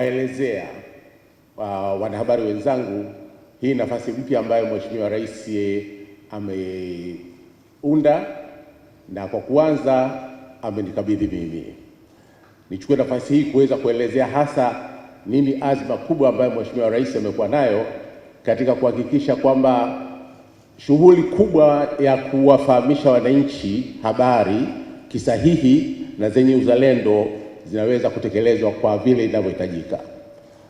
kuwaelezea wanahabari wenzangu hii nafasi mpya ambayo Mheshimiwa Rais ameunda, na kwa kuanza amenikabidhi mimi. Nichukue nafasi hii kuweza kuelezea hasa nini azma kubwa ambayo Mheshimiwa Rais amekuwa nayo katika kuhakikisha kwamba shughuli kubwa ya kuwafahamisha wananchi habari kisahihi na zenye uzalendo zinaweza kutekelezwa kwa vile inavyohitajika.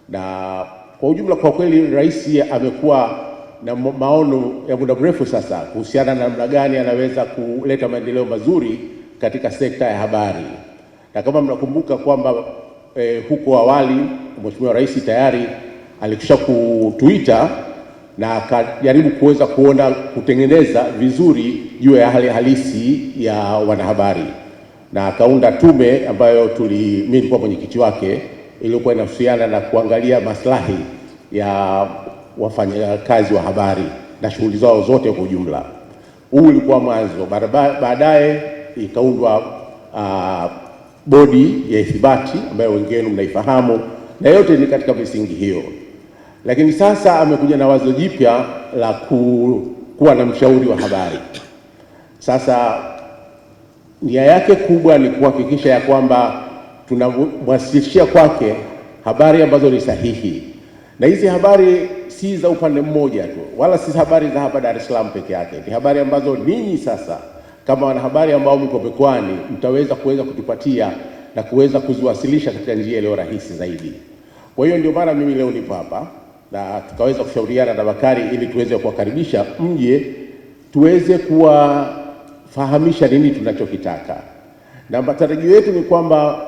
Na kwa ujumla, kwa kweli Rais amekuwa na maono ya muda mrefu sasa kuhusiana na namna gani anaweza kuleta maendeleo mazuri katika sekta ya habari. Na kama mnakumbuka kwamba huko awali Mheshimiwa Rais tayari alikwisha kutuita na akajaribu kuweza kutengeneza vizuri juu ya hali halisi ya wanahabari, na akaunda tume ambayo mimi nilikuwa mwenyekiti wake, iliyokuwa inahusiana na kuangalia maslahi ya wafanyakazi wa habari na shughuli zao zote kwa ujumla. Huu ulikuwa mwanzo. Baadaye ikaundwa bodi ya ithibati ambayo wengine mnaifahamu, na yote ni katika misingi hiyo. Lakini sasa amekuja na wazo jipya la kuwa na mshauri wa habari. Sasa nia yake kubwa ni kuhakikisha ya kwamba tunamwasilishia kwake habari ambazo ni sahihi, na hizi habari si za upande mmoja tu, wala si habari za hapa Dar es Salaam peke yake. Ni habari ambazo ninyi sasa kama wanahabari ambao mko mikoani mtaweza kutupatia na kuweza kuziwasilisha katika njia iliyo rahisi zaidi. Kwa hiyo ndio maana mimi leo nipo hapa na tukaweza kushauriana na Bakari ili tuweze kuwakaribisha mje tuweze kuwafahamisha nini tunachokitaka. Na matarajio yetu ni kwamba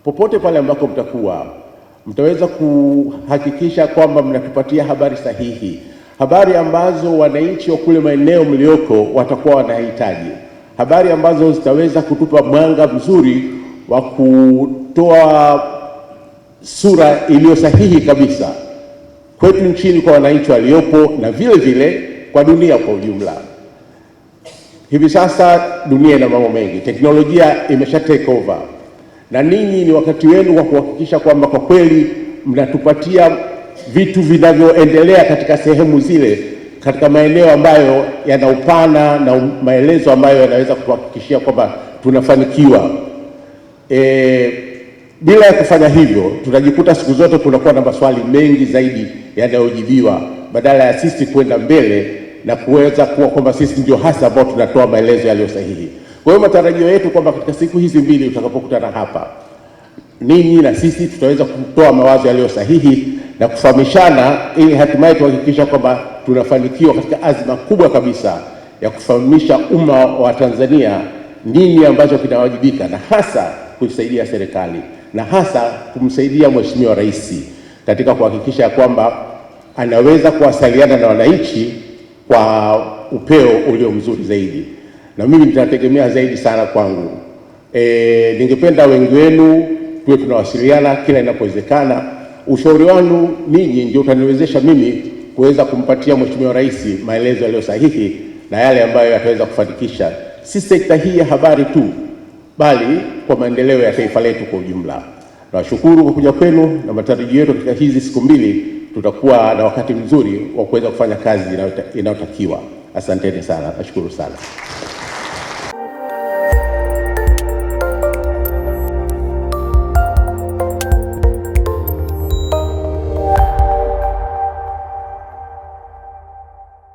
popote pale ambako mtakuwa mtaweza kuhakikisha kwamba mnatupatia habari sahihi, habari ambazo wananchi wa kule maeneo mlioko watakuwa wanahitaji, habari ambazo zitaweza kutupa mwanga mzuri wa kutoa sura iliyo sahihi kabisa kwetu nchini, kwa wananchi waliopo, na vile vile kwa dunia kwa ujumla. Hivi sasa dunia ina mambo mengi, teknolojia imesha take over, na ninyi ni wakati wenu wa kuhakikisha kwamba kwa kweli mnatupatia vitu vinavyoendelea katika sehemu zile, katika maeneo ambayo yana upana na maelezo ambayo yanaweza kuhakikishia kwamba tunafanikiwa. Bila ya kufanya hivyo tutajikuta siku zote kunakuwa na maswali mengi zaidi yanayojibiwa, badala ya sisi kwenda mbele na kuweza kuwa kwamba sisi ndio hasa ambao tunatoa maelezo yaliyo sahihi. Kwa hiyo matarajio yetu kwamba katika siku hizi mbili tutakapokutana hapa, ninyi na sisi tutaweza kutoa mawazo yaliyo sahihi na kufahamishana, ili hatimaye tuhakikisha kwamba tunafanikiwa katika azma kubwa kabisa ya kufahamisha umma wa Tanzania nini ambacho kinawajibika, na hasa kuisaidia serikali na hasa kumsaidia Mheshimiwa Rais katika kuhakikisha kwamba anaweza kuwasiliana na wananchi kwa upeo ulio mzuri zaidi. Na mimi nitategemea zaidi sana kwangu. Ningependa wengi wenu tuwe tunawasiliana kila inapowezekana. Ushauri wangu ninyi ndio utaniwezesha mimi kuweza kumpatia Mheshimiwa Rais maelezo yaliyo sahihi na yale ambayo yataweza kufanikisha si sekta hii ya habari tu, bali kwa maendeleo ya taifa letu kwa ujumla. Nawashukuru kwa kuja kwenu, na matarajio yetu katika hizi siku mbili tutakuwa na wakati mzuri wa kuweza kufanya kazi inayotakiwa. Asanteni sana, nashukuru sana.